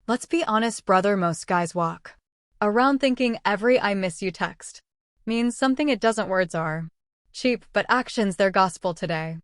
Let's be honest, brother, most guys walk around thinking every "I miss you" text means something it doesn't. Words are cheap, but actions they're gospel today.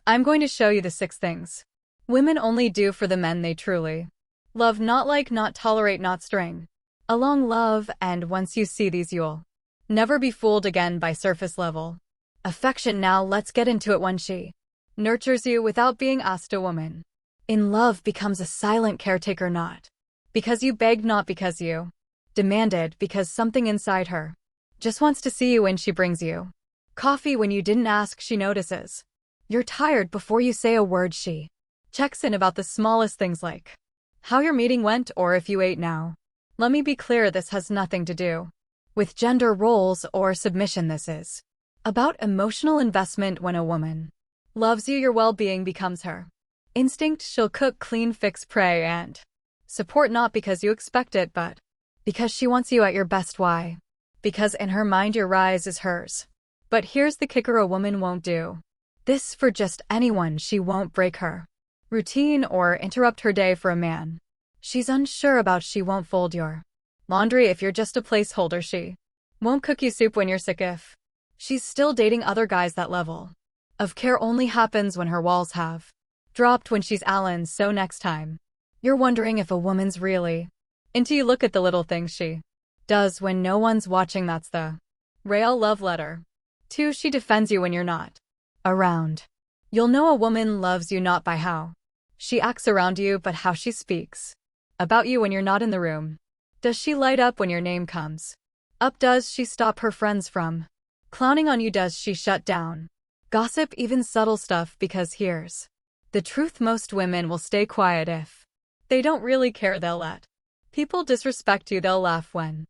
I'm going to show you the 6 things women only do for the men they truly love, not like, not tolerate, not string along love, and once you see these you'll never be fooled again by surface level affection. Now let's get into it. When she nurtures you without being asked, a woman in love becomes a silent caretaker, not because you begged, not because you demanded, because something inside her just wants to see you. When she brings you coffee when you didn't ask, she notices you're tired before you say a word. She checks in about the smallest things, like how your meeting went or if you ate. Now, let me be clear, this has nothing to do with gender roles or submission. This is about emotional investment. When a woman loves you, your well-being becomes her instinct. She'll cook, clean, fix, pray, and support, not because you expect it, but because she wants you at your best. Why? Because in her mind your rise is hers. But here's the kicker, a woman won't do this for just anyone. She won't break her routine or interrupt her day for a man she's unsure about. She won't fold your laundry if you're just a placeholder. She won't cook you soup when you're sick if she's still dating other guys. That level of care only happens when her walls have dropped, when she's Allen. So next time you're wondering if a woman's really into you, look at the little things she does when no one's watching. That's the real love letter. 2. She defends you when you're not around. You'll know a woman loves you not by how she acts around you, but how she speaks about you when you're not in the room. Does she light up when your name comes up? Does she stop her friends from clowning on you? Does she shut down gossip, even subtle stuff? Because here's the truth, most women will stay quiet if they don't really care. They'll let people disrespect you. They'll laugh when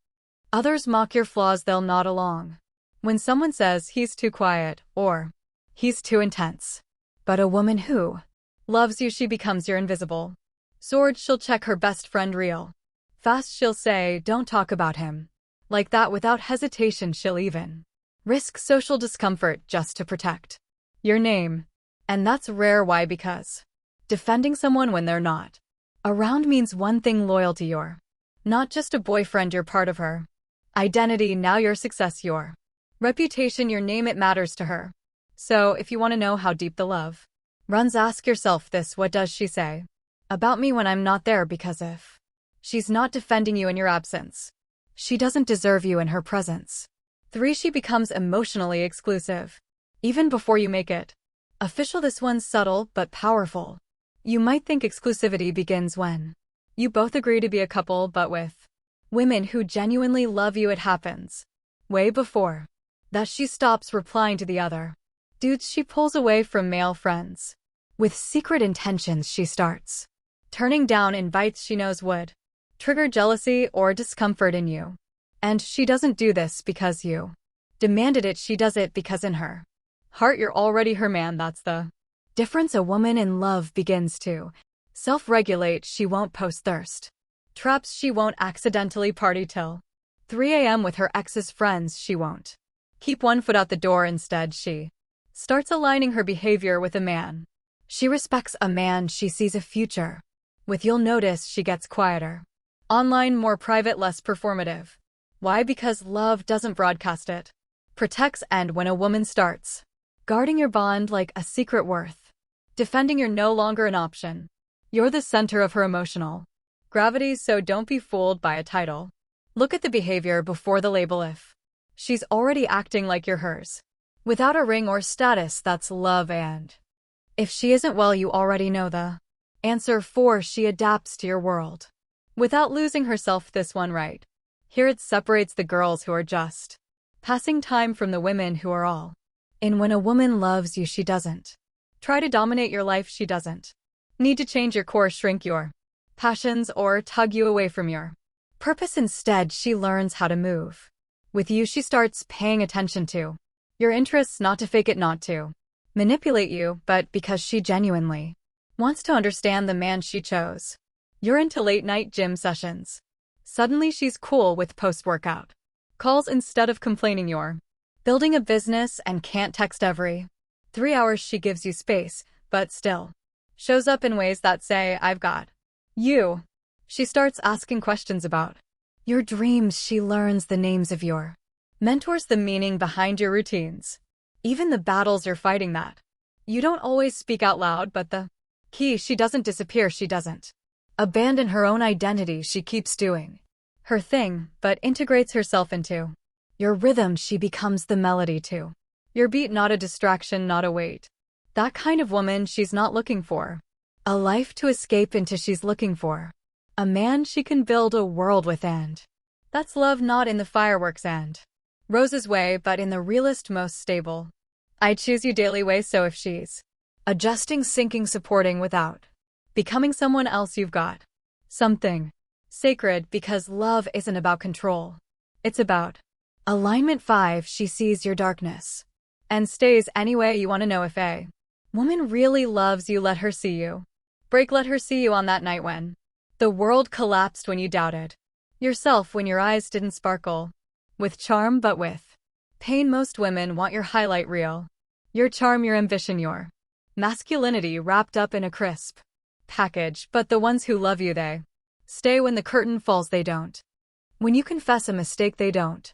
others mock your flaws. They'll nod along when someone says he's too quiet or he's too intense. But a woman who loves you, she becomes your invisible sword. She'll check her best friend real fast. She'll say, don't talk about him like that, without hesitation. She'll even risk social discomfort just to protect your name. And that's rare. Why? Because defending someone when they're not around means one thing: loyalty. You're not just a boyfriend, you're part of her identity. Now your success, your reputation, your name, it matters to her. So if you want to know how deep the love runs, ask yourself this: what does she say about me when I'm not there? Because if she's not defending you in your absence, she doesn't deserve you in her presence. 3. She becomes emotionally exclusive even before you make it official. This one's subtle but powerful. You might think exclusivity begins when you both agree to be a couple, but with women who genuinely love you, it happens way before that. She stops replying to the other dudes she pulls away from male friends with secret intentions. She starts turning down invites she knows would trigger jealousy or discomfort in you. And she doesn't do this because you demanded it. She does it because in her heart you're already her man. That's the difference. A woman in love begins to self-regulate. She won't post thirst traps. She won't accidentally party till 3 a.m. with her ex's friends. She won't keep one foot out the door. Instead, she starts aligning her behavior with a man she respects, a man she sees a future with. You'll notice she gets quieter online, more private, less performative. Why? Because love doesn't broadcast, it protects. And when a woman starts guarding your bond like a secret worth defending, you're no longer an option. You're the center of her emotional gravity. So don't be fooled by a title. Look at the behavior before the label. If she's already acting like you're hers without a ring or status, that's love. And if she isn't, well, you already know the answer. 4. She adapts to your world without losing herself. This one right here, it separates the girls who are just passing time from the women who are all in. When a woman loves you, she doesn't try to dominate your life. She doesn't need to change your core, shrink your passions, or tug you away from your purpose. Instead, she learns how to move with you. She starts paying attention to your interests, not to fake it, not to manipulate you, but because she genuinely wants to understand the man she chose. You're into late-night gym sessions. Suddenly she's cool with post-workout calls instead of complaining. You're building a business and can't text every 3 hours. She gives you space, but still shows up in ways that say, I've got you. She starts asking questions about your dreams. She learns the names of your mentors, the meaning behind your routines, even the battles you're fighting that you don't always speak out loud. But the key, she doesn't disappear, she doesn't abandon her own identity. She keeps doing her thing, but integrates herself into your rhythm. She becomes the melody to your beat, not a distraction, not a weight. That kind of woman she's not looking for a life to escape into. She's looking for a man she can build a world with, and that's love, not in the fireworks and roses way, but in the realest, most stable I choose you daily way. So if she's adjusting, sinking, supporting without becoming someone else, you've got something sacred, because love isn't about control. It's about alignment. 5. She sees your darkness and stays anyway. You want to know if a woman really loves you, let her see you break. Let her see you on that night when the world collapsed, when you doubted yourself, when your eyes didn't sparkle with charm but with pain. Most women want your highlight reel, your charm, your ambition, your masculinity wrapped up in a crisp package. But the ones who love you, they stay when the curtain falls. They don't when you confess a mistake. They don't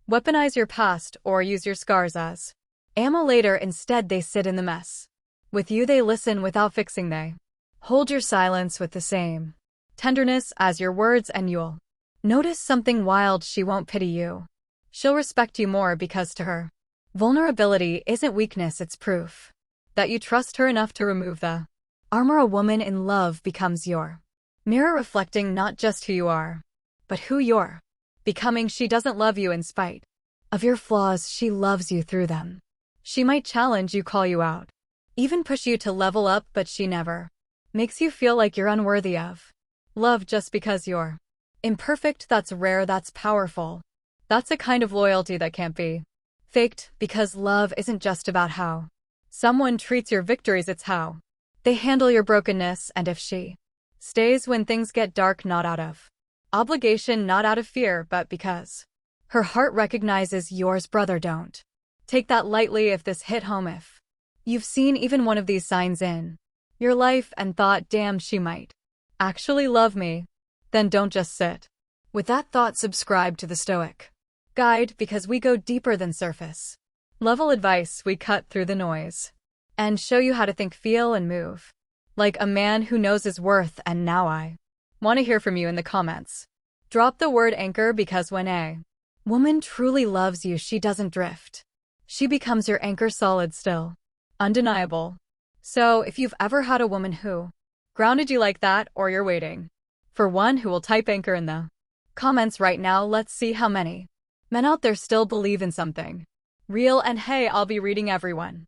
weaponize your past or use your scars as ammo later. Instead, they sit in the mess with you. They listen without fixing. They hold your silence with the same tenderness as your words, and you'll notice something wild. She won't pity you. She'll respect you more, because to her, vulnerability isn't weakness, it's proof that you trust her enough to remove the armor. A woman in love becomes your mirror, reflecting not just who you are, but who you're becoming. She doesn't love you in spite of your flaws, she loves you through them. She might challenge you, call you out, even push you to level up, but she never makes you feel like you're unworthy of love just because you're imperfect. That's rare, that's powerful. That's a kind of loyalty that can't be faked, because love isn't just about how someone treats your victories, it's how they handle your brokenness. And if she stays when things get dark, not out of obligation, not out of fear, but because her heart recognizes yours, brother, don't take that lightly. If this hit home, if you've seen even one of these signs in your life and thought, damn, she might actually love me, then don't just sit with that thought. Subscribe to the Stoic Guide, because we go deeper than surface level advice. We cut through the noise and show you how to think, feel, and move like a man who knows his worth. And now I want to hear from you in the comments. Drop the word anchor, because when a woman truly loves you, she doesn't drift. She becomes your anchor, solid, still, undeniable. So if you've ever had a woman who grounded you like that, or you're waiting for one who will type anchor in the comments right now, let's see how many men out there still believe in something real. And hey, I'll be reading everyone.